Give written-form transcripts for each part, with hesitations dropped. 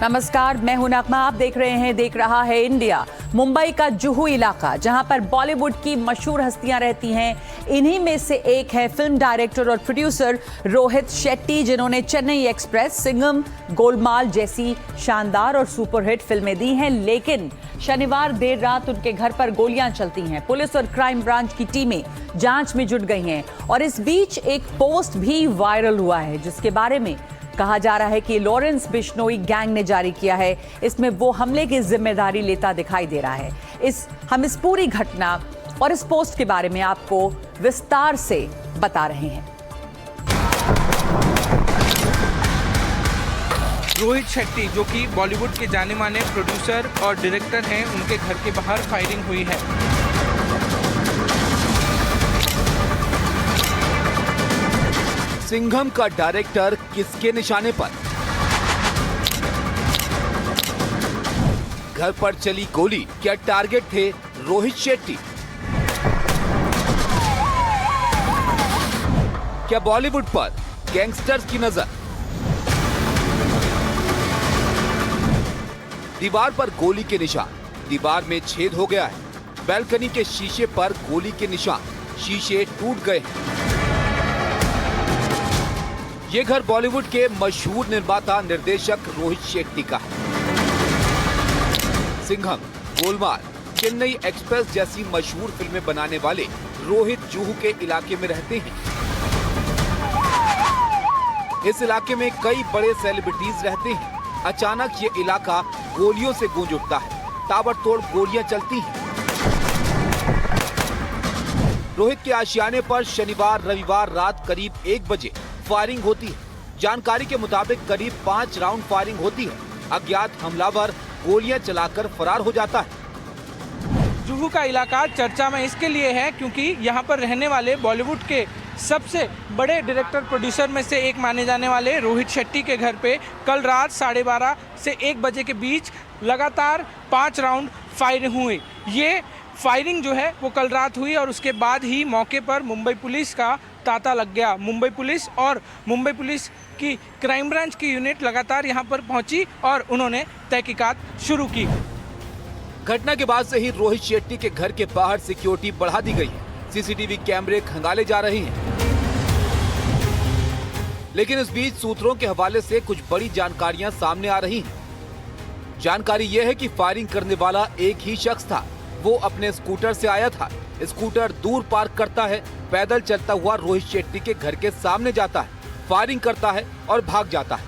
नमस्कार, मैं हूं नगमा। आप देख रहा है इंडिया। मुंबई का जुहू इलाका, जहां पर बॉलीवुड की मशहूर हस्तियां रहती हैं, इन्हीं में से एक है फिल्म डायरेक्टर और प्रोड्यूसर रोहित शेट्टी, जिन्होंने चेन्नई एक्सप्रेस, सिंघम, गोलमाल जैसी शानदार और सुपरहिट फिल्में दी हैं। लेकिन शनिवार देर रात उनके घर पर गोलियां चलती हैं। पुलिस और क्राइम ब्रांच की टीमें जांच में जुट गई हैं और इस बीच एक पोस्ट भी वायरल हुआ है, जिसके बारे में कहा जा रहा है कि लॉरेंस बिश्नोई गैंग ने जारी किया है। इसमें वो हमले की जिम्मेदारी लेता दिखाई दे रहा है। हम इस पूरी घटना और इस पोस्ट के बारे में आपको विस्तार से बता रहे हैं। रोहित शेट्टी, जो कि बॉलीवुड के जाने माने प्रोड्यूसर और डायरेक्टर हैं, उनके घर के बाहर फायरिंग हुई है। सिंघम का डायरेक्टर किसके निशाने पर? घर पर चली गोली, क्या टारगेट थे रोहित शेट्टी? क्या बॉलीवुड पर गैंगस्टर्स की नजर? दीवार पर गोली के निशान, दीवार में छेद हो गया है। बैल्कनी के शीशे पर गोली के निशान, शीशे टूट गए हैं। ये घर बॉलीवुड के मशहूर निर्माता निर्देशक रोहित शेट्टी का है। सिंघम, गोलमाल, चेन्नई एक्सप्रेस जैसी मशहूर फिल्में बनाने वाले रोहित जुहू के इलाके में रहते हैं। इस इलाके में कई बड़े सेलिब्रिटीज रहते हैं। अचानक ये इलाका गोलियों से गूंज उठता है। ताबड़तोड़ गोलियां चलती हैं। रोहित के आशियाने पर शनिवार रविवार रात करीब 1 बजे फायरिंग होती है। जानकारी के मुताबिक करीब 5 राउंड फायरिंग होती है। अज्ञात हमलावर गोलियां चलाकर फरार हो जाता है। जुहू का इलाका चर्चा में इसके लिए है क्योंकि यहाँ पर रहने वाले बॉलीवुड के सबसे बड़े डायरेक्टर प्रोड्यूसर में से एक माने जाने वाले रोहित शेट्टी के घर पे कल रात 12:30 से 1 बजे के बीच लगातार 5 राउंड फायरिंग हुई। ये फायरिंग जो है वो कल रात हुई और उसके बाद ही मौके पर मुंबई पुलिस का तांता लग गया। मुंबई पुलिस की क्राइम ब्रांच की यूनिट लगातार यहां पर पहुंची और उन्होंने तहकीकात शुरू की। घटना के बाद से ही रोहित शेट्टी के घर के बाहर सिक्योरिटी बढ़ा दी गई है। सीसीटीवी कैमरे खंगाले जा रहे हैं। लेकिन इस बीच सूत्रों के हवाले से कुछ बड़ी जानकारियां सामने आ रही हैं। जानकारी यह है कि फायरिंग करने वाला एक ही शख्स था। वो अपने स्कूटर से आया था। स्कूटर दूर पार्क करता है। पैदल चलता हुआ रोहित शेट्टी के घर के सामने जाता है, फायरिंग करता है और भाग जाता है।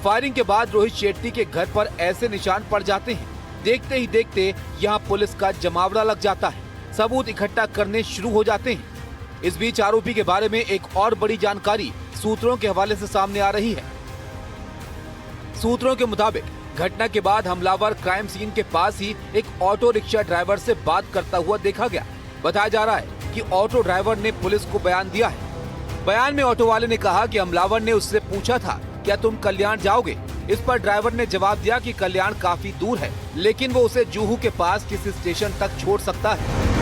फायरिंग के बाद रोहित शेट्टी के घर पर ऐसे निशान पड़ जाते हैं। देखते ही देखते यहाँ पुलिस का जमावड़ा लग जाता है। सबूत इकट्ठा करने शुरू हो जाते हैं। इस बीच आरोपी के बारे में एक और बड़ी जानकारी सूत्रों के हवाले से सामने आ रही है। सूत्रों के मुताबिक घटना के बाद हमलावर क्राइम सीन के पास ही एक ऑटो रिक्शा ड्राइवर से बात करता हुआ देखा गया। बताया जा रहा है कि ऑटो ड्राइवर ने पुलिस को बयान दिया है। बयान में ऑटो वाले ने कहा कि हमलावर ने उससे पूछा था, क्या तुम कल्याण जाओगे? इस पर ड्राइवर ने जवाब दिया कि कल्याण काफी दूर है, लेकिन वो उसे जुहू के पास किसी स्टेशन तक छोड़ सकता है।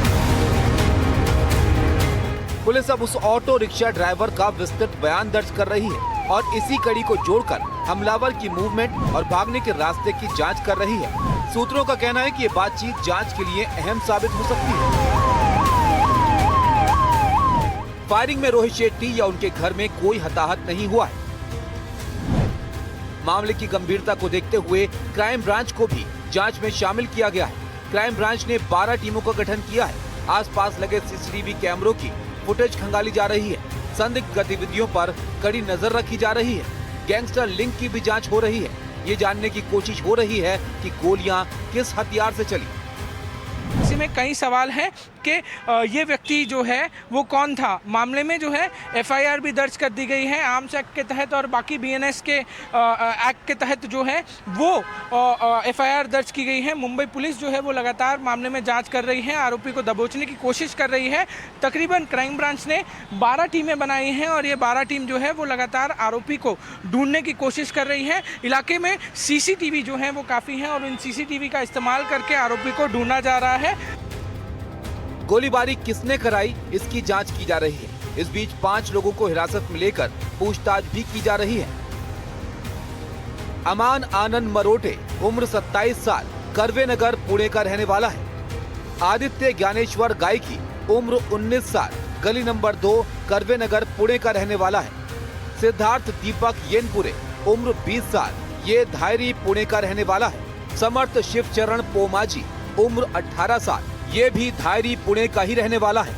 पुलिस अब उस ऑटो रिक्शा ड्राइवर का विस्तृत बयान दर्ज कर रही है और इसी कड़ी को जोड़कर हमलावर की मूवमेंट और भागने के रास्ते की जांच कर रही है। सूत्रों का कहना है कि ये बातचीत जांच के लिए अहम साबित हो सकती है। फायरिंग में रोहित शेट्टी या उनके घर में कोई हताहत नहीं हुआ है। मामले की गंभीरता को देखते हुए क्राइम ब्रांच को भी जांच में शामिल किया गया है। क्राइम ब्रांच ने 12 टीमों का गठन किया है। आसपास लगे सीसीटीवी कैमरों की फुटेज खंगाली जा रही है। संदिग्ध गतिविधियों पर कड़ी नजर रखी जा रही है। गैंगस्टर लिंक की भी जांच हो रही है। ये जानने की कोशिश हो रही है कि गोलियां किस हथियार से चली। इसी में कई सवाल हैं कि ये व्यक्ति जो है वो कौन था। मामले में जो है एफआईआर भी दर्ज कर दी गई है आर्म्स एक्ट के तहत और बाकी बीएनएस के एक्ट के तहत जो है वो एफआईआर दर्ज की गई है। मुंबई पुलिस जो है वो लगातार मामले में जांच कर रही है, आरोपी को दबोचने की कोशिश कर रही है। तकरीबन क्राइम ब्रांच ने 12 टीमें बनाई हैं और ये 12 टीम जो है वो लगातार आरोपी को ढूंढने की कोशिश कर रही है। इलाके में सीसीटीवी जो है वो काफ़ी हैं और इन सीसीटीवी का इस्तेमाल करके आरोपी को ढूंढा जा रहा है। गोलीबारी किसने कराई, इसकी जांच की जा रही है। इस बीच 5 लोगों को हिरासत में लेकर पूछताछ भी की जा रही है। अमान आनंद मरोटे उम्र 27 साल करवे नगर पुणे का रहने वाला है। आदित्य ज्ञानेश्वर गायकी उम्र 19 साल गली नंबर 2 करवे नगर पुणे का रहने वाला है। सिद्धार्थ दीपक येनपुरे उम्र 20 साल ये धायरी पुणे का रहने वाला है। समर्थ शिवचरण पोमाजी उम्र 18 साल ये भी धायरी पुणे का ही रहने वाला है।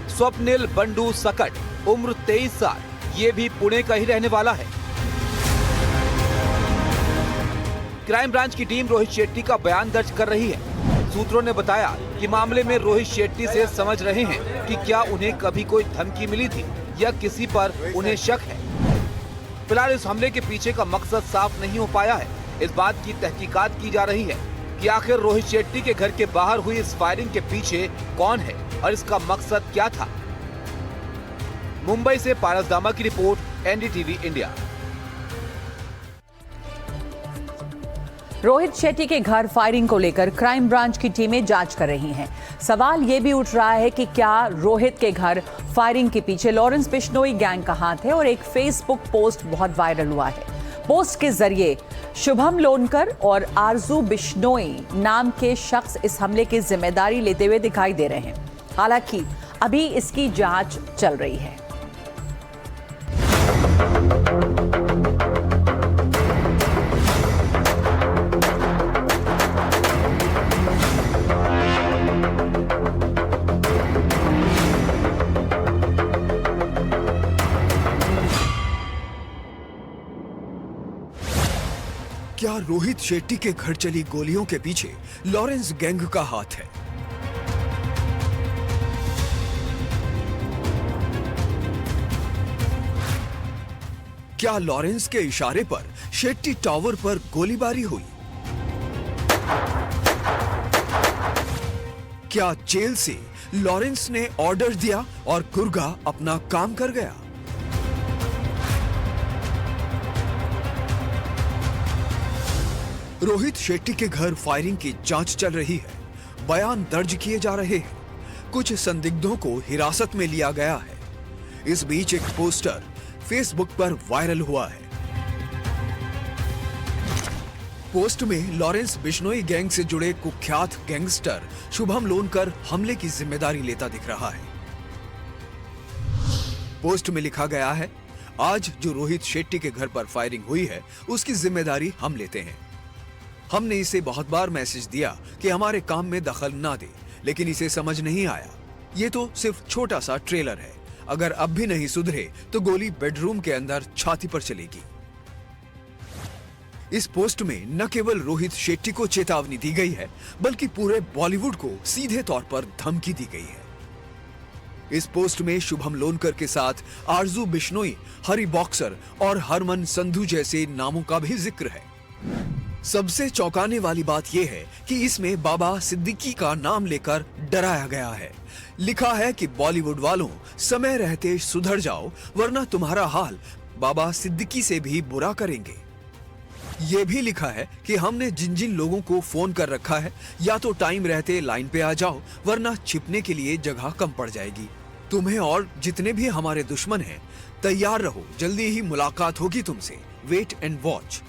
स्वप्निल बंडू सकट उम्र 23 साल ये भी पुणे का ही रहने वाला है। क्राइम ब्रांच की टीम रोहित शेट्टी का बयान दर्ज कर रही है। सूत्रों ने बताया कि मामले में रोहित शेट्टी से समझ रहे हैं कि क्या उन्हें कभी कोई धमकी मिली थी या किसी पर उन्हें शक है। फिलहाल इस हमले के पीछे का मकसद साफ नहीं हो पाया है। इस बात की तहकीकात की जा रही है कि आखिर रोहित शेट्टी के घर के बाहर हुई इस फायरिंग के पीछे कौन है और इसका मकसद क्या था। मुंबई से पारस दामा की report, NDTV India. Rohit Shetty के घर फायरिंग को लेकर क्राइम ब्रांच की टीमें जांच कर रही हैं। सवाल ये भी उठ रहा है कि क्या रोहित के घर फायरिंग के पीछे लॉरेंस बिश्नोई गैंग का हाथ है। और एक फेसबुक पोस्ट बहुत वायरल हुआ है। पोस्ट के जरिए शुभम लोनकर और आरजू बिश्नोई नाम के शख्स इस हमले की जिम्मेदारी लेते हुए दिखाई दे रहे हैं। हालांकि अभी इसकी जांच चल रही है। क्या रोहित शेट्टी के घर चली गोलियों के पीछे लॉरेंस गैंग का हाथ है? क्या लॉरेंस के इशारे पर शेट्टी टावर पर गोलीबारी हुई? क्या जेल से लॉरेंस ने ऑर्डर दिया और कुर्गा अपना काम कर गया? रोहित शेट्टी के घर फायरिंग की जांच चल रही है। बयान दर्ज किए जा रहे हैं। कुछ संदिग्धों को हिरासत में लिया गया है। इस बीच एक पोस्टर फेसबुक पर वायरल हुआ है। पोस्ट में लॉरेंस बिश्नोई गैंग से जुड़े कुख्यात गैंगस्टर शुभम लोनकर हमले की जिम्मेदारी लेता दिख रहा है। पोस्ट में लिखा गया है, आज जो रोहित शेट्टी के घर पर फायरिंग हुई है उसकी जिम्मेदारी हम लेते हैं। हमने इसे बहुत बार मैसेज दिया कि हमारे काम में दखल ना दे, लेकिन इसे समझ नहीं आया। ये तो सिर्फ छोटा सा ट्रेलर है। अगर अब भी नहीं सुधरे तो गोली बेडरूम के अंदर छाती पर चलेगी। इस पोस्ट में न केवल रोहित शेट्टी को चेतावनी दी गई है, बल्कि पूरे बॉलीवुड को सीधे तौर पर धमकी दी गई है। इस पोस्ट में शुभम लोनकर के साथ आरजू बिश्नोई, हरी बॉक्सर और हरमन संधू जैसे नामों का भी जिक्र है। सबसे चौंकाने वाली बात यह है कि इसमें बाबा सिद्दीकी का नाम लेकर डराया गया है। लिखा है कि बॉलीवुड वालों, समय रहते सुधर जाओ वरना तुम्हारा हाल बाबा सिद्दीकी से भी बुरा करेंगे। यह भी लिखा है कि हमने जिन जिन लोगों को फोन कर रखा है, या तो टाइम रहते लाइन पे आ जाओ वरना छिपने के लिए जगह कम पड़ जाएगी। तुम्हें और जितने भी हमारे दुश्मन हैं तैयार रहो, जल्दी ही मुलाकात होगी तुमसे। Wait and watch.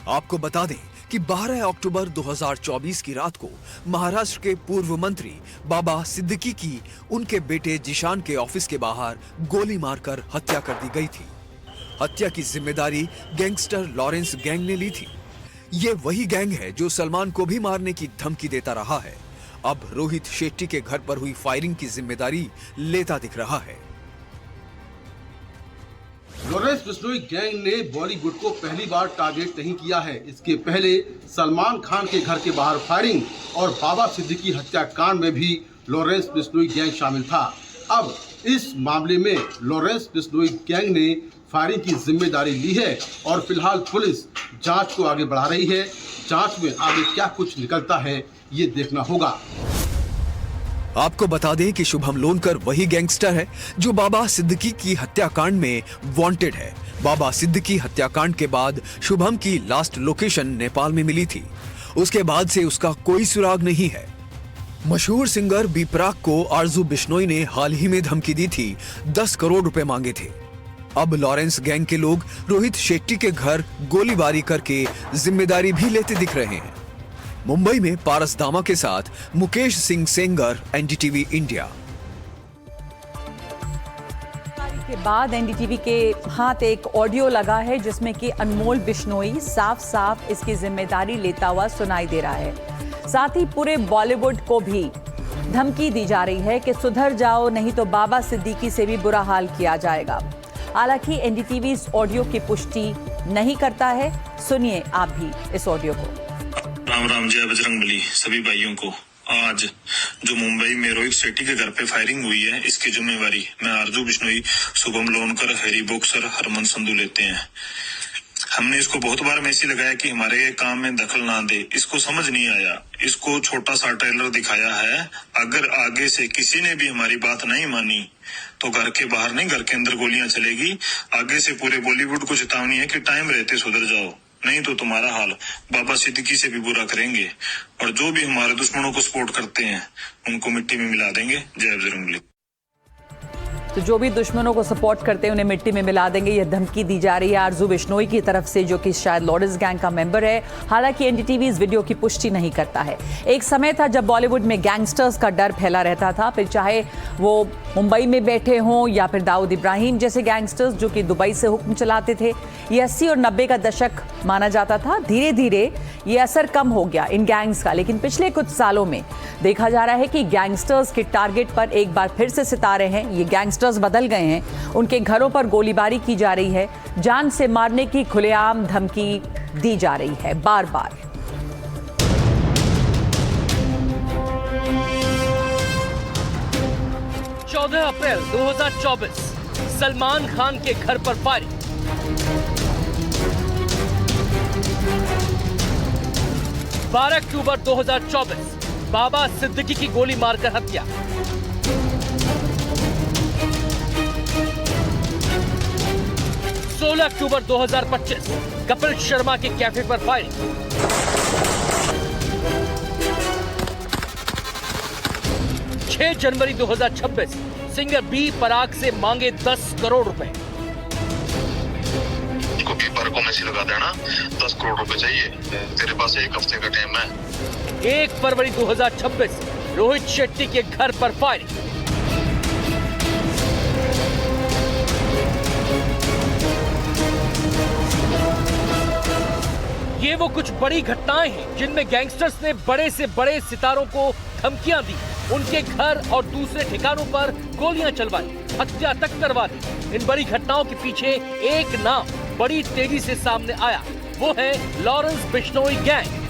आपको बता दें कि 12 अक्टूबर 2024 की रात को महाराष्ट्र के पूर्व मंत्री बाबा सिद्दीकी की उनके बेटे जिशान के ऑफिस के बाहर गोली मारकर हत्या कर दी गई थी। हत्या की जिम्मेदारी गैंगस्टर लॉरेंस गैंग ने ली थी। ये वही गैंग है जो सलमान को भी मारने की धमकी देता रहा है। अब रोहित शेट्टी के घर पर हुई फायरिंग की जिम्मेदारी लेता दिख रहा है। लॉरेंस बिश्नोई गैंग ने बॉलीवुड को पहली बार टारगेट नहीं किया है। इसके पहले सलमान खान के घर के बाहर फायरिंग और बाबा सिद्दीकी हत्याकांड में भी लॉरेंस बिश्नोई गैंग शामिल था। अब इस मामले में लॉरेंस बिश्नोई गैंग ने फायरिंग की जिम्मेदारी ली है और फिलहाल पुलिस जांच को आगे बढ़ा रही है। जांच में आगे क्या कुछ निकलता है ये देखना होगा। आपको बता दें कि शुभम लोनकर वही गैंगस्टर है जो बाबा सिद्दीकी की हत्याकांड में वांटेड है। बाबा सिद्दीकी हत्याकांड के बाद शुभम की लास्ट लोकेशन नेपाल में मिली थी। उसके बाद से उसका कोई सुराग नहीं है। मशहूर सिंगर बी प्राक को आरजू बिश्नोई ने हाल ही में धमकी दी थी, 10 करोड़ रुपए मांगे थे। अब लॉरेंस गैंग के लोग रोहित शेट्टी के घर गोलीबारी करके जिम्मेदारी भी लेते दिख रहे हैं। मुंबई में पारस दामा के साथ मुकेश सिंह सेंगर, एनडीटीवी इंडिया। के बाद एनडीटीवी के हाथ एक ऑडियो लगा है जिसमें कि अनमोल बिश्नोई साफ साफ इसकी जिम्मेदारी लेता हुआ सुनाई दे रहा है। साथ ही पूरे बॉलीवुड को भी धमकी दी जा रही है कि सुधर जाओ, नहीं तो बाबा सिद्दीकी से भी बुरा हाल किया जाएगा। हालांकि एनडीटीवी इस ऑडियो की पुष्टि नहीं करता है। सुनिए आप भी इस ऑडियो को। राम राम, जय बजरंगबली सभी भाइयों को। आज जो मुंबई में रोहित शेट्टी के घर पे फायरिंग हुई है, इसकी जिम्मेवारी मैं आरजू बिश्नोई, शुभम लोनकर, हैरी बॉक्सर, हरमन संधू लेते हैं। हमने इसको बहुत बार मैसेज लगाया कि हमारे काम में दखल ना दे, इसको समझ नहीं आया। इसको छोटा सा ट्रेलर दिखाया है। अगर आगे से किसी ने भी हमारी बात नहीं मानी तो घर के बाहर नहीं, घर के अंदर गोलियां चलेगी। आगे से पूरे बॉलीवुड को चेतावनी है कि टाइम रहते सुधर जाओ, नहीं तो तुम्हारा हाल बाबा सिद्दीकी से भी बुरा करेंगे। और जो भी हमारे दुश्मनों को सपोर्ट करते हैं उनको मिट्टी में मिला देंगे। जय बजरंगबली। तो जो भी दुश्मनों को सपोर्ट करते हैं उन्हें मिट्टी में मिला देंगे, यह धमकी दी जा रही है आरजू बिश्नोई की तरफ से, जो कि शायद लॉरेंस गैंग का मेंबर है। हालांकि एनडीटीवी इस वीडियो की पुष्टि नहीं करता है। एक समय था जब बॉलीवुड में गैंगस्टर्स का डर फैला रहता था, फिर चाहे वो मुंबई में बैठे हों या फिर दाऊद इब्राहिम जैसे गैंगस्टर्स जो कि दुबई से हुक्म चलाते थे। ये 80 और 90 का दशक माना जाता था। धीरे धीरे ये असर कम हो गया इन गैंग्स का, लेकिन पिछले कुछ सालों में देखा जा रहा है कि गैंगस्टर्स के टारगेट पर एक बार फिर से सितारे हैं। ये गैंगस्टर्स बदल गए हैं, उनके घरों पर गोलीबारी की जा रही है, जान से मारने की खुलेआम धमकी दी जा रही है बार बार। अप्रैल 2024 सलमान खान के घर पर फायरिंग। 12 अक्टूबर 2024 बाबा सिद्दीकी की गोली मारकर हत्या। 16 अक्टूबर 2025 कपिल शर्मा के कैफे पर फायरिंग। 6 जनवरी 2026 सिंगर बी पराग से मांगे 10 करोड़ रुपए। को बी पर को मैसेज लगा देना, 10 करोड़ रुपए चाहिए, तेरे पास एक हफ्ते का टाइम है। 1 फरवरी 2026 रोहित शेट्टी के घर पर फायरिंग। ये वो कुछ बड़ी घटनाएं हैं जिनमें गैंगस्टर्स ने बड़े से बड़े सितारों को धमकियां दी, उनके घर और दूसरे ठिकानों पर गोलियां चलवाई, हत्या तक करवा दी। इन बड़ी घटनाओं के पीछे एक नाम बड़ी तेजी से सामने आया, वो है लॉरेंस बिश्नोई गैंग।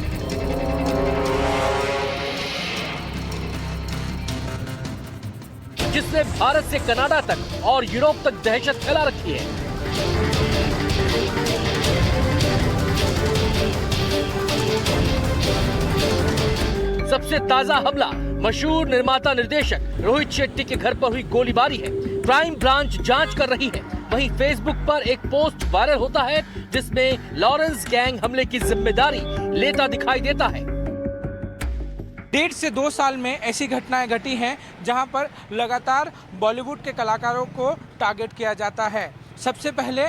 जिसने भारत से कनाडा तक और यूरोप तक दहशत फैला रखी है। सबसे ताजा हमला मशहूर निर्माता निर्देशक रोहित शेट्टी के घर पर हुई गोलीबारी है। क्राइम ब्रांच जांच कर रही है। वहीं फेसबुक पर एक पोस्ट वायरल होता है जिसमें लॉरेंस गैंग हमले की जिम्मेदारी लेता दिखाई देता है। 1.5 से 2 साल में ऐसी घटनाएं घटी हैं जहां पर लगातार बॉलीवुड के कलाकारों को टारगेट किया जाता है। सबसे पहले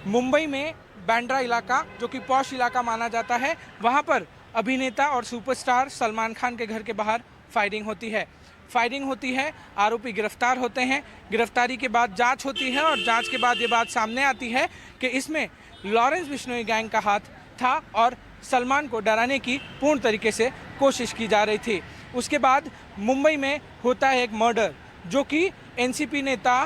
मुंबई में बांद्रा इलाका, जो कि पॉश इलाका माना जाता है, वहां पर अभिनेता और सुपरस्टार सलमान खान के घर के बाहर फायरिंग होती है। आरोपी गिरफ्तार होते हैं। गिरफ्तारी के बाद जांच होती है और जांच के बाद ये बात सामने आती है कि इसमें लॉरेंस बिश्नोई गैंग का हाथ था और सलमान को डराने की पूर्ण तरीके से कोशिश की जा रही थी। उसके बाद मुंबई में होता है एक मर्डर, जो कि एनसीपी नेता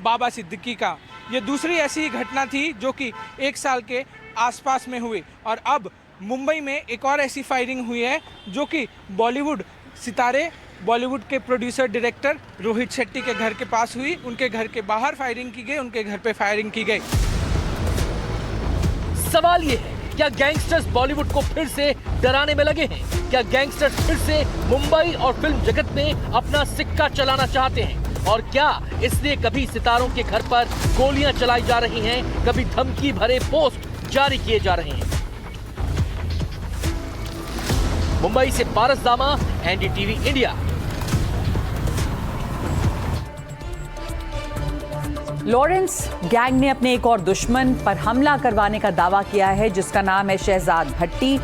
बाबा सिद्दीकी का। ये दूसरी ऐसी घटना थी जो कि 1 साल के आसपास में हुई। और अब मुंबई में एक और ऐसी फायरिंग हुई है जो कि बॉलीवुड सितारे, बॉलीवुड के प्रोड्यूसर डायरेक्टर रोहित शेट्टी के घर के पास हुई। उनके घर के बाहर फायरिंग की गई, उनके घर पे फायरिंग की गई। सवाल ये है, क्या गैंगस्टर्स बॉलीवुड को फिर से डराने में लगे हैं? क्या गैंगस्टर्स फिर से मुंबई और फिल्म जगत में अपना सिक्का चलाना चाहते हैं? और क्या इसलिए कभी सितारों के घर पर गोलियां चलाई जा रही हैं, कभी धमकी भरे पोस्ट जारी किए जा रहे हैं? मुंबई से पारस दामा, एनडीटीवी इंडिया। लॉरेंस गैंग ने अपने एक और दुश्मन पर हमला करवाने का दावा किया है, जिसका नाम है शहजाद भट्टी,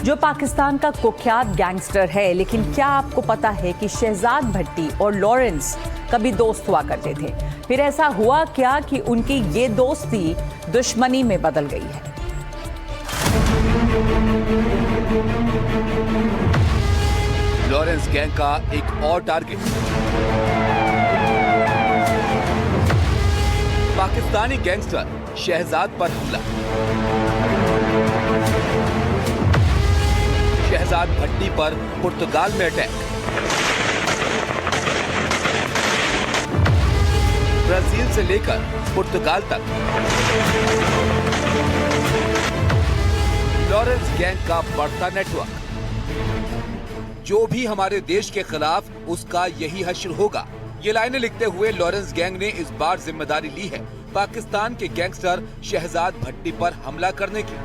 जो पाकिस्तान का कुख्यात गैंगस्टर है। लेकिन क्या आपको पता है कि शहजाद भट्टी और लॉरेंस कभी दोस्त हुआ करते थे? फिर ऐसा हुआ क्या कि उनकी ये दोस्ती दुश्मनी में बदल गई है? लॉरेंस गैंग का एक और टारगेट, पाकिस्तानी गैंगस्टर शहजाद पर हमला। शहजाद भट्टी पर पुर्तगाल में अटैक। ब्राजील से लेकर पुर्तगाल तक लॉरेंस गैंग का बढ़ता नेटवर्क। जो भी हमारे देश के खिलाफ, उसका यही हश्र होगा। ये लाइनें लिखते हुए लॉरेंस गैंग ने इस बार जिम्मेदारी ली है पाकिस्तान के गैंगस्टर शहजाद भट्टी पर हमला करने की।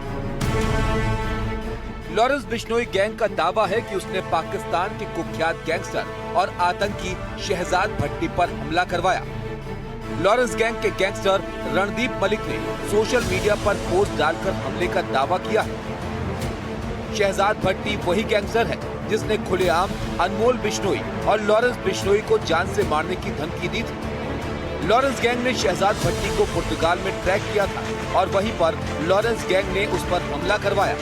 लॉरेंस बिश्नोई गैंग का दावा है कि उसने पाकिस्तान के कुख्यात गैंगस्टर और आतंकी शहजाद भट्टी पर हमला करवाया। लॉरेंस गैंग के गैंगस्टर रणदीप मलिक ने सोशल मीडिया पर पोस्ट डालकर हमले का दावा किया है। शहजाद भट्टी वही गैंगस्टर है जिसने खुलेआम अनमोल बिश्नोई और लॉरेंस बिश्नोई को जान से मारने की धमकी दी थी। लॉरेंस गैंग ने शहजाद भट्टी को पुर्तगाल में ट्रैक किया था और वहीं पर लॉरेंस गैंग ने उस पर हमला करवाया।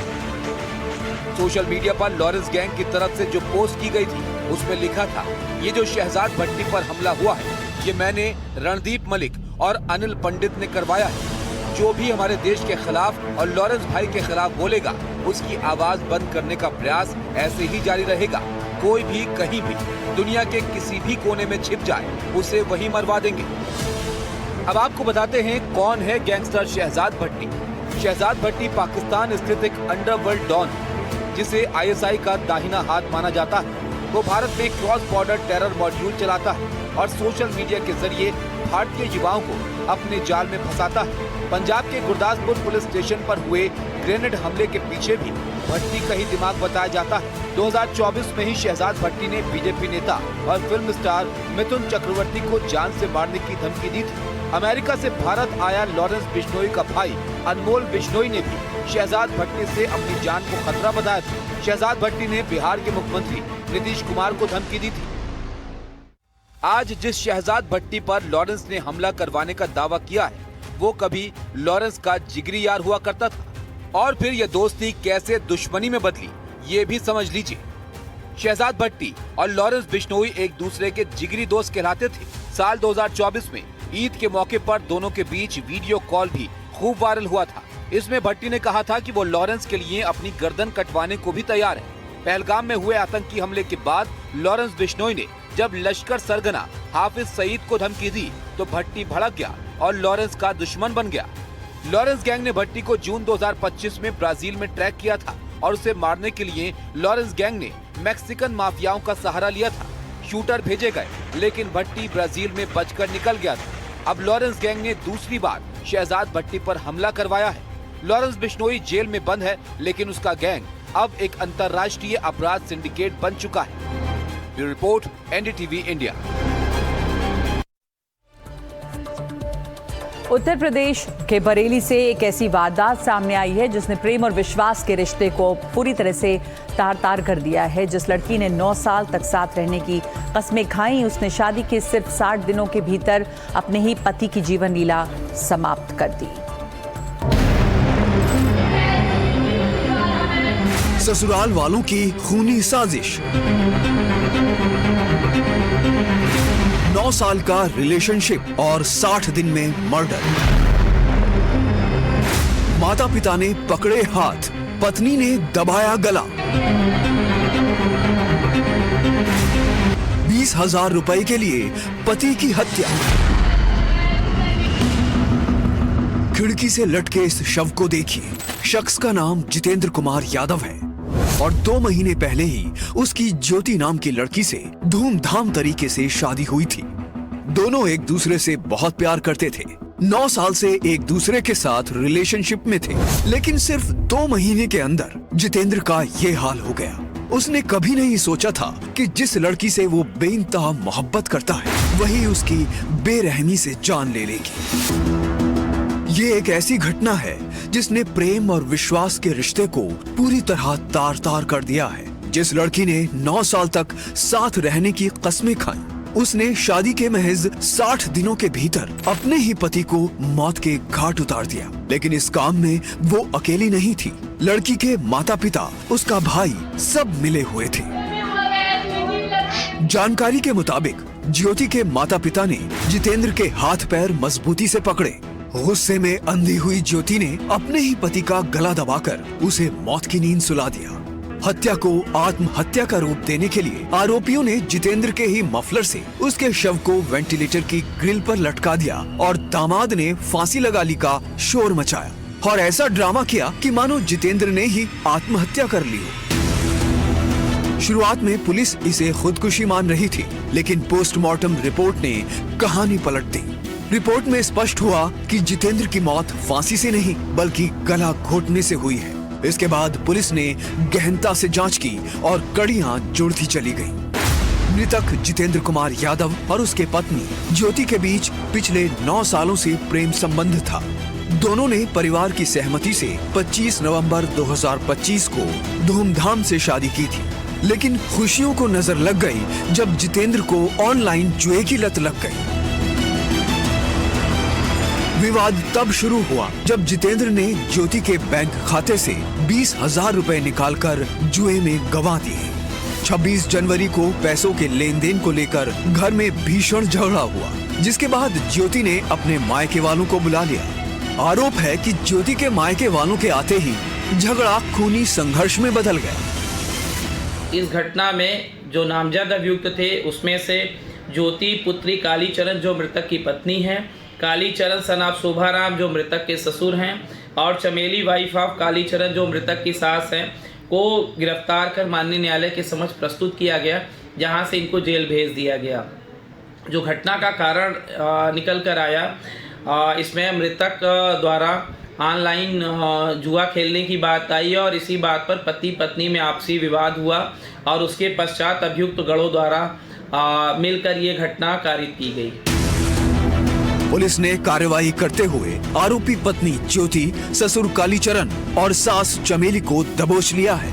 सोशल मीडिया पर लॉरेंस गैंग की तरफ से जो पोस्ट की गई थी, उसमें लिखा था, ये जो शहजाद भट्टी पर हमला हुआ है, ये मैंने रणदीप मलिक और अनिल पंडित ने करवाया है। जो भी हमारे देश के खिलाफ और लॉरेंस भाई के खिलाफ बोलेगा, उसकी आवाज बंद करने का प्रयास ऐसे ही जारी रहेगा। कोई भी कहीं भी दुनिया के किसी भी कोने में छिप जाए, उसे वहीं मरवा देंगे। अब आपको बताते हैं कौन है गैंगस्टर शहजाद भट्टी। शहजाद भट्टी पाकिस्तान स्थित एक अंडरवर्ल्ड डॉन, जिसे आईएसआई का दाहिना हाथ माना जाता है। वो भारत में क्रॉस बॉर्डर टेरर मॉड्यूल चलाता है और सोशल मीडिया के जरिए भारतीय युवाओं को अपने जाल में फंसाता है। पंजाब के गुरदासपुर पुलिस स्टेशन पर हुए ग्रेनेड हमले के पीछे भी भट्टी का ही दिमाग बताया जाता है। 2024 में ही शहजाद भट्टी ने बीजेपी नेता और फिल्म स्टार मिथुन चक्रवर्ती को जान से मारने की धमकी दी थी। अमेरिका से भारत आया लॉरेंस बिश्नोई का भाई अनमोल बिश्नोई ने भी शहजाद भट्टी से अपनी जान को खतरा बताया था। शहजाद भट्टी ने बिहार के मुख्यमंत्री नीतीश कुमार को धमकी दी थी। आज जिस शहजाद भट्टी पर लॉरेंस ने हमला करवाने का दावा किया है, वो कभी लॉरेंस का जिगरी यार हुआ करता था, और फिर ये दोस्ती कैसे दुश्मनी में बदली, ये भी समझ लीजिए। शहजाद भट्टी और लॉरेंस बिश्नोई एक दूसरे के जिगरी दोस्त कहलाते थे। साल 2024 में ईद के मौके पर दोनों के बीच वीडियो कॉल भी खूब वायरल हुआ था। इसमें भट्टी ने कहा था कि वो लॉरेंस के लिए अपनी गर्दन कटवाने को भी तैयार है। पहलगाम में हुए आतंकी हमले के बाद लॉरेंस बिश्नोई ने जब लश्कर सरगना हाफिज सईद को धमकी दी, तो भट्टी भड़क गया और लॉरेंस का दुश्मन बन गया। लॉरेंस गैंग ने भट्टी को जून 2025 में ब्राजील में ट्रैक किया था और उसे मारने के लिए लॉरेंस गैंग ने मैक्सिकन माफियाओं का सहारा लिया था। शूटर भेजे गए, लेकिन भट्टी ब्राजील में बचकर निकल गया था। अब लॉरेंस गैंग ने दूसरी बार शहजाद भट्टी पर हमला करवाया है। लॉरेंस बिश्नोई जेल में बंद है, लेकिन उसका गैंग अब एक अंतर्राष्ट्रीय अपराध सिंडिकेट बन चुका है। Bureau report, NDTV India. Uttar Pradesh के बरेली से एक ऐसी वारदात सामने आई है जिसने प्रेम और विश्वास के रिश्ते को पूरी तरह से तार-तार कर दिया है। जिस लड़की ने 9 साल तक साथ रहने की कस्में खाई, उसने शादी के सिर्फ 60 दिनों के भीतर अपने ही पति की जीवन लीला समाप्त कर दी। ससुराल वालों की खूनी साजिश, 9 साल का रिलेशनशिप और 60 दिन में मर्डर। माता पिता ने पकड़े हाथ, पत्नी ने दबाया गला। 20,000 रुपए के लिए पति की हत्या। खिड़की से लटके इस शव को देखिए। शख्स का नाम जितेंद्र कुमार यादव है और 2 महीने पहले ही उसकी ज्योति नाम की लड़की से धूमधाम तरीके से शादी हुई थी। दोनों एक दूसरे से बहुत प्यार करते थे। 9 साल से एक दूसरे के साथ रिलेशनशिप में थे, लेकिन सिर्फ 2 महीने के अंदर जितेंद्र का ये हाल हो गया। उसने कभी नहीं सोचा था कि जिस लड़की से वो बेइंतहा मोहब्बत करता है वही उसकी बेरहमी से जान ले लेगी। ये एक ऐसी घटना है जिसने प्रेम और विश्वास के रिश्ते को पूरी तरह तार तार कर दिया है। जिस लड़की ने 9 साल तक साथ रहने की कस्में खाई, उसने शादी के महज 60 दिनों के भीतर अपने ही पति को मौत के घाट उतार दिया। लेकिन इस काम में वो अकेली नहीं थी। लड़की के माता पिता, उसका भाई सब मिले हुए थे। जानकारी के मुताबिक ज्योति के माता पिता ने जितेंद्र के हाथ पैर मजबूती से पकड़े। गुस्से में अंधी हुई ज्योति ने अपने ही पति का गला दबाकर उसे मौत की नींद सुला दिया। हत्या को आत्महत्या का रूप देने के लिए आरोपियों ने जितेंद्र के ही मफलर से उसके शव को वेंटिलेटर की ग्रिल पर लटका दिया और दामाद ने फांसी लगा ली का शोर मचाया और ऐसा ड्रामा किया कि मानो जितेंद्र ने ही आत्महत्या कर ली हो। शुरुआत में पुलिस इसे खुदकुशी मान रही थी, लेकिन पोस्टमार्टम रिपोर्ट ने कहानी पलट दी। रिपोर्ट में स्पष्ट हुआ कि जितेंद्र की मौत फांसी से नहीं बल्कि गला घोटने से हुई है। इसके बाद पुलिस ने गहनता से जांच की और कड़ियां जुड़ती चली गईं। मृतक जितेंद्र कुमार यादव और उसके पत्नी ज्योति के बीच पिछले 9 सालों से प्रेम संबंध था। दोनों ने परिवार की सहमति से 25 नवंबर 2025 को धूमधाम से शादी की थी। लेकिन खुशियों को नजर लग गई जब जितेंद्र को ऑनलाइन जुए की लत लग गई। विवाद तब शुरू हुआ जब जितेंद्र ने ज्योति के बैंक खाते से 20,000 रुपए निकालकर जुए में गंवा दिए। 26 जनवरी को पैसों के लेन देन को लेकर घर में भीषण झगड़ा हुआ, जिसके बाद ज्योति ने अपने मायके वालों को बुला लिया। आरोप है कि ज्योति के मायके वालों के आते ही झगड़ा खूनी संघर्ष में बदल गया। इस घटना में जो नामजद अभियुक्त थे उसमें से ज्योति पुत्री कालीचरण जो मृतक की पत्नी है, कालीचरण सन ऑफ शोभाराम जो मृतक के ससुर हैं और चमेली वाइफ ऑफ कालीचरण जो मृतक की सास हैं को गिरफ्तार कर माननीय न्यायालय के समक्ष प्रस्तुत किया गया, जहां से इनको जेल भेज दिया गया। जो घटना का कारण निकल कर आया, इसमें मृतक द्वारा ऑनलाइन जुआ खेलने की बात आई और इसी बात पर पति पत्नी में आपसी विवाद हुआ और उसके पश्चात अभियुक्त गढ़ों द्वारा मिलकर ये घटना कारित की गई। पुलिस ने कार्रवाई करते हुए आरोपी पत्नी ज्योति, ससुर कालीचरण और सास चमेली को दबोच लिया है।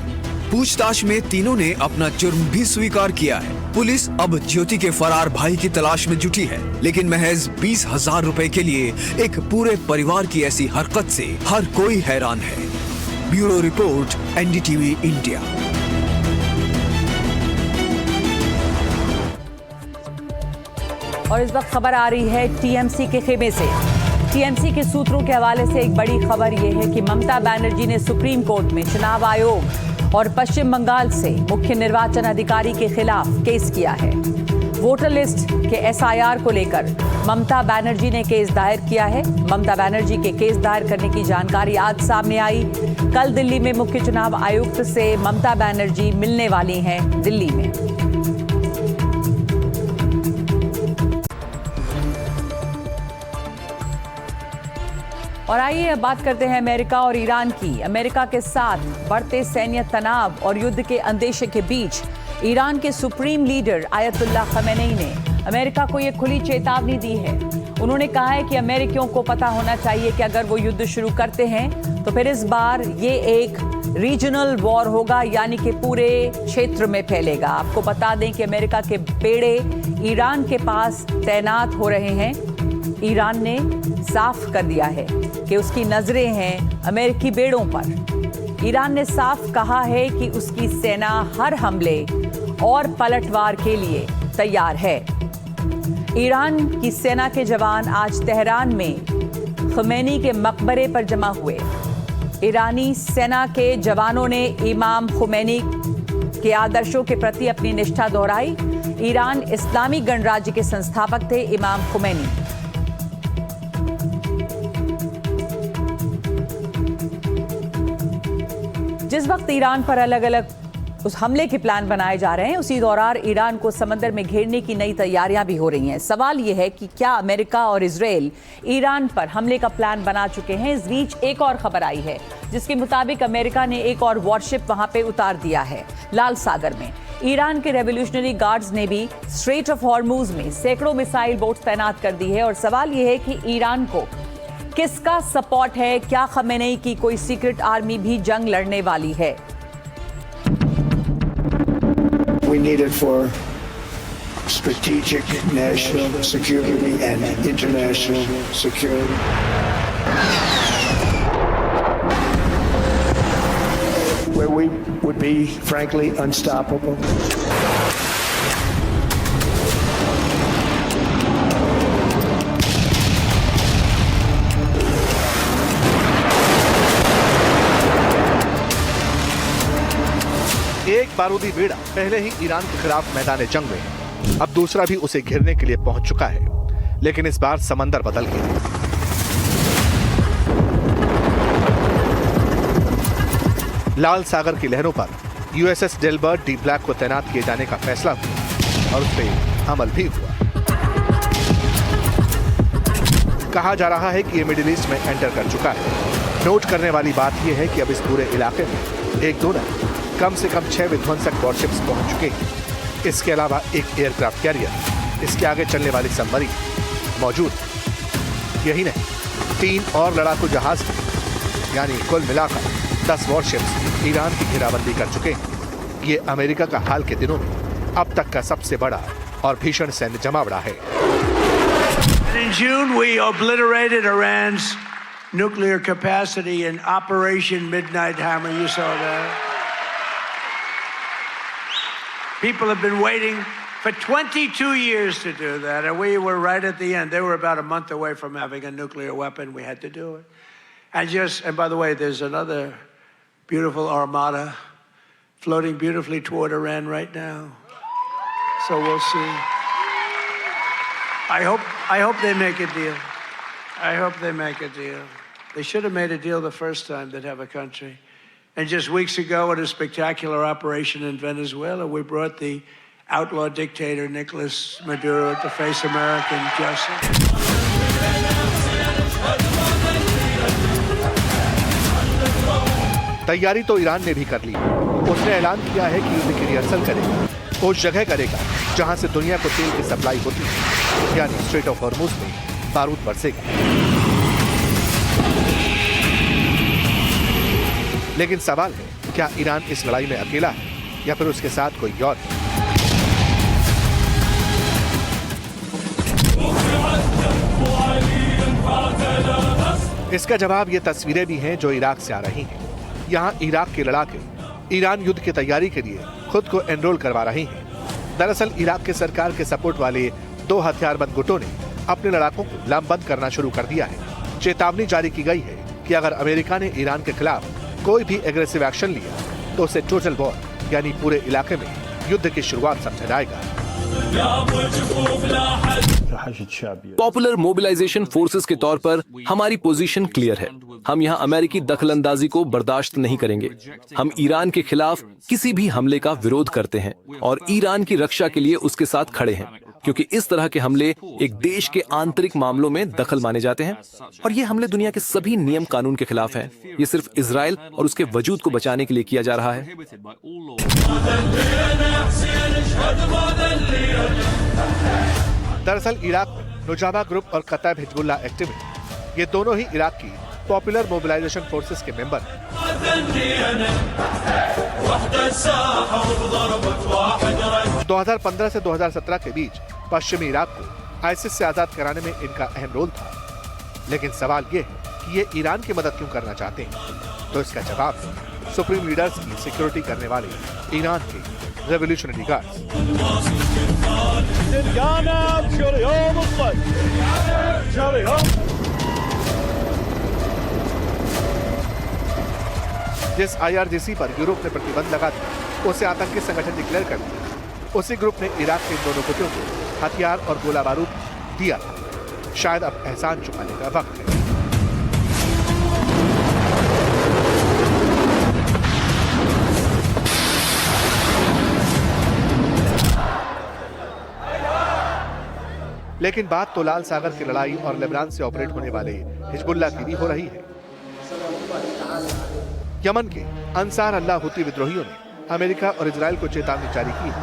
पूछताछ में तीनों ने अपना जुर्म भी स्वीकार किया है। पुलिस अब ज्योति के फरार भाई की तलाश में जुटी है, लेकिन महज 20,000 रुपए के लिए एक पूरे परिवार की ऐसी हरकत से हर कोई हैरान है। Bureau report, NDTV India. और इस वक्त खबर आ रही है टीएमसी के खेमे से। टीएमसी के सूत्रों के हवाले से एक बड़ी खबर यह है कि ममता बनर्जी ने सुप्रीम कोर्ट में चुनाव आयोग और पश्चिम बंगाल से मुख्य निर्वाचन अधिकारी के खिलाफ केस किया है। वोटर लिस्ट के एसआईआर को लेकर ममता बनर्जी ने केस दायर किया है। ममता बनर्जी के केस दायर करने की जानकारी आज सामने आई। कल दिल्ली में मुख्य चुनाव आयुक्त से ममता बनर्जी मिलने वाली हैं दिल्ली में। और आइए अब बात करते हैं अमेरिका और ईरान की। अमेरिका के साथ बढ़ते सैन्य तनाव और युद्ध के अंदेशे के बीच ईरान के सुप्रीम लीडर आयतुल्लाह खमेनी ने अमेरिका को ये खुली चेतावनी दी है। उन्होंने कहा है कि अमेरिकियों को पता होना चाहिए कि अगर वो युद्ध शुरू करते हैं तो फिर इस बार ये एक रीजनल वॉर होगा, यानी कि पूरे क्षेत्र में फैलेगा। आपको बता दें कि अमेरिका के बेड़े ईरान के पास तैनात हो रहे हैं। ईरान ने साफ कर दिया है कि उसकी नजरें हैं अमेरिकी बेड़ों पर। ईरान ने साफ कहा है कि उसकी सेना हर हमले और पलटवार के लिए तैयार है। ईरान की सेना के जवान आज तेहरान में खमेनी के मकबरे पर जमा हुए। ईरानी सेना के जवानों ने इमाम खुमैनी के आदर्शों के प्रति अपनी निष्ठा दोहराई। ईरान इस्लामी गणराज्य के संस्थापक थे इमाम खुमैनी। जिस वक्त ईरान पर अलग अलग उस हमले के प्लान बनाए जा रहे हैं। उसी दौरान ईरान को समंदर में घेरने की नई तैयारियां भी हो रही हैं। सवाल यह है कि क्या अमेरिका और इजराइल ईरान पर हमले का प्लान बना चुके हैं। इस बीच एक और खबर आई है जिसके मुताबिक अमेरिका ने एक और वॉरशिप वहां पे उतार दिया है लाल सागर में। ईरान के रेवोल्यूशनरी गार्ड्स ने भी स्ट्रेट ऑफ हॉर्मुज में सैकड़ों मिसाइल बोट्स तैनात कर दी है। और सवाल यह है कि ईरान को किसका सपोर्ट है। क्या खमेनेई की कोई सीक्रेट आर्मी भी जंग लड़ने वाली है। We need it for strategic national security and international security. Where we would be, frankly, unstoppable. एक बारूदी बेड़ा पहले ही ईरान के खिलाफ मैदान जंग में है। अब दूसरा भी उसे घेरने के लिए पहुंच चुका है, लेकिन इस बार समंदर बदल गया। लाल सागर की लहरों पर यूएसएस डेलबर्ट डी ब्लैक को तैनात किए जाने का फैसला हुआ और उस पर अमल भी हुआ। कहा जा रहा है कि ये मिडिल ईस्ट में एंटर कर चुका है। नोट करने वाली बात यह है कि अब इस पूरे इलाके में एक दो नहीं, कम से कम 6 विध्वंसक वॉरशिप्स पहुंच चुके हैं। इसके अलावा एक एयरक्राफ्ट कैरियर, इसके आगे चलने वाली सबमरीन मौजूद। यही नहीं, 3 और लड़ाकू जहाज, यानी कुल मिलाकर 10 वॉरशिप्स ईरान की घेराबंदी कर चुके हैं। ये अमेरिका का हाल के दिनों में अब तक का सबसे बड़ा और भीषण सैन्य जमावड़ा है। In June, we obliterated Iran's nuclear capacity in Operation Midnight Hammer. You saw that. People have been waiting for 22 years to do that, and we were right at the end. They were about a month away from having a nuclear weapon. We had to do it. And by the way, there's another beautiful armada floating beautifully toward Iran right now. So we'll see. I hope they make a deal. I hope they make a deal. They should have made a deal the first time they'd have a country. And just weeks ago, at a spectacular operation in Venezuela, we brought the outlaw dictator Nicolas Maduro to face American justice. तैयारी तो Iran ने भी कर ली। उसने ऐलान किया है कि युद्ध की रिहर्सल करेगा, उस जगह करेगा जहां से दुनिया को तेल की सप्लाई होती है, यानी स्ट्रेट ऑफ हॉर्मुज में बारूद बरसेगा। लेकिन सवाल है, क्या ईरान इस लड़ाई में अकेला है या फिर उसके साथ कोई और है? इसका जवाब ये तस्वीरें भी हैं जो इराक से आ रही हैं। यहाँ इराक के लड़ाके ईरान युद्ध की तैयारी के लिए खुद को एनरोल करवा रहे हैं। दरअसल इराक के सरकार के सपोर्ट वाले 2 हथियारबंद गुटों ने अपने लड़ाकों को लामबंद करना शुरू कर दिया है। चेतावनी जारी की गई है कि अगर अमेरिका ने ईरान के खिलाफ कोई भी एग्रेसिव एक्शन लिया तो उसे टोटल वॉर, यानी पूरे इलाके में युद्ध की शुरुआत समझा जाएगा। पॉपुलर मोबिलाइजेशन फोर्सेस के तौर पर हमारी पोजीशन क्लियर है। हम यहाँ अमेरिकी दखलंदाजी को बर्दाश्त नहीं करेंगे। हम ईरान के खिलाफ किसी भी हमले का विरोध करते हैं और ईरान की रक्षा के लिए उसके साथ खड़े हैं, क्योंकि इस तरह के हमले एक देश के आंतरिक मामलों में दखल माने जाते हैं और ये हमले दुनिया के सभी नियम कानून के खिलाफ हैं। ये सिर्फ इजराइल और उसके वजूद को बचाने के लिए किया जा रहा है। दरअसल इराक में नुजाबा ग्रुप और कताइब हिजबुल्लाह एक्टिविस्ट, ये दोनों ही इराक की पॉपुलर मोबिलाइजेशन फोर्सेस के मेंबर हैं। 2015 से 2017 के बीच पश्चिमी इराक को आईसिस से आजाद कराने में इनका अहम रोल था। लेकिन सवाल ये है कि ये ईरान की मदद क्यों करना चाहते हैं? तो इसका जवाब है सुप्रीम लीडर्स की सिक्योरिटी करने वाले ईरान के रेवोल्यूशनरी गार्ड्स। जिस IRGC पर यूरोप ने प्रतिबंध लगा दिया, उसे आतंकी संगठन डिक्लेयर कर दिया। उसी ग्रुप ने इराक के इन दोनों गुटों को हथियार और गोला बारूद दिया था। शायद अब एहसान चुकाने का वक्त है। लेकिन बात तो लाल सागर की लड़ाई और लेबनान से ऑपरेट होने वाले हिजबुल्लाह की भी हो रही है। यमन के अंसार अल्लाह हुती विद्रोहियों ने अमेरिका और इजराइल को चेतावनी जारी की है।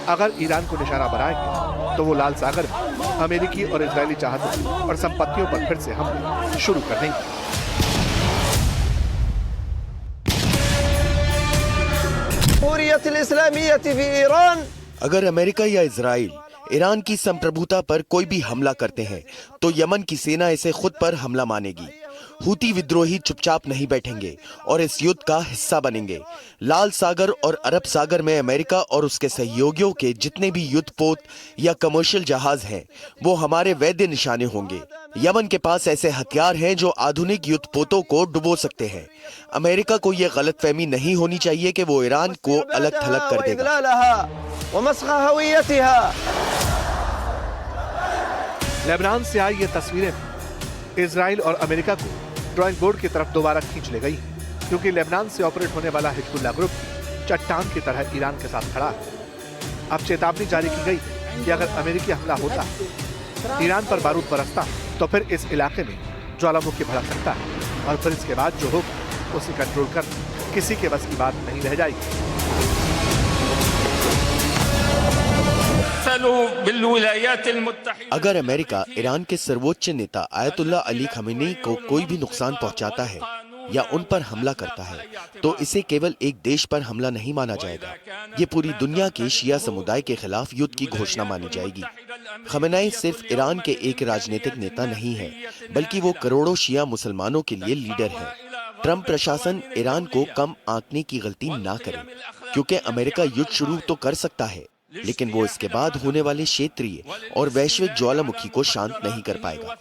अगर ईरान को निशाना बनाएंगे तो वो लाल सागर में अमेरिकी और इजरायली जहाजों और संपत्तियों पर फिर से हमले शुरू कर देंगे। अगर अमेरिका या इजराइल ईरान की संप्रभुता पर कोई भी हमला करते हैं तो यमन की सेना इसे खुद पर हमला मानेगी। हूती विद्रोही चुपचाप नहीं बैठेंगे और इस युद्ध का हिस्सा बनेंगे। लाल सागर और अरब सागर में अमेरिका और उसके सहयोगियों के जितने भी युद्धपोत या कमर्शियल जहाज हैं वो हमारे वैध निशाने होंगे। यमन के पास ऐसे हथियार हैं जो आधुनिक युद्धपोतों को डुबो सकते हैं। अमेरिका को यह गलतफहमी नहीं होनी चाहिए कि वो ईरान को अलग थलग कर देगा। लेबनान से आई ये तस्वीरें इजराइल और अमेरिका को ड्राइंग बोर्ड की तरफ दोबारा खींच ले गई है, क्योंकि लेबनान से ऑपरेट होने वाला हिजबुल्लाह ग्रुप चट्टान की तरह ईरान के साथ खड़ा है। अब चेतावनी जारी की गई है कि अगर अमेरिकी हमला होता है, ईरान पर बारूद बरसता तो फिर इस इलाके में ज्वालामुखी भड़क सकता है और फिर इसके बाद जो होगा उसे कंट्रोल करना किसी के बस की बात नहीं रह जाएगी। अगर अमेरिका ईरान के सर्वोच्च नेता आयतुल्लाह अली खमेनी को कोई भी नुकसान पहुंचाता है या उन पर हमला करता है तो इसे केवल एक देश पर हमला नहीं माना जाएगा, ये पूरी दुनिया के शिया समुदाय के खिलाफ युद्ध की घोषणा मानी जाएगी। खमेनी सिर्फ ईरान के एक राजनीतिक नेता नहीं है, बल्कि वो करोड़ों शिया मुसलमानों के लिए लीडर है। ट्रंप प्रशासन ईरान को कम आंकने की गलती ना करे, क्योंकि अमेरिका युद्ध शुरू तो कर सकता है लेकिन वो इसके बाद होने वाले क्षेत्रीय और वैश्विक ज्वालामुखी को शांत नहीं कर पाएगा।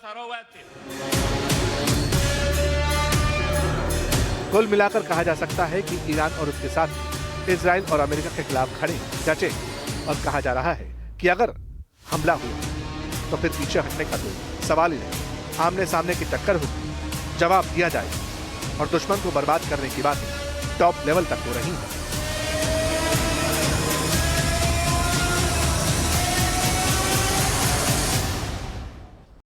कुल मिलाकर कहा जा सकता है कि ईरान और उसके साथ इजराइल और अमेरिका के खिलाफ खड़े डटे और कहा जा रहा है कि अगर हमला हुआ तो फिर पीछे हटने का तो सवाल ही नहीं। आमने सामने की टक्कर होगी, जवाब दिया जाएगा और दुश्मन को बर्बाद करने की बातें टॉप लेवल तक हो रही है।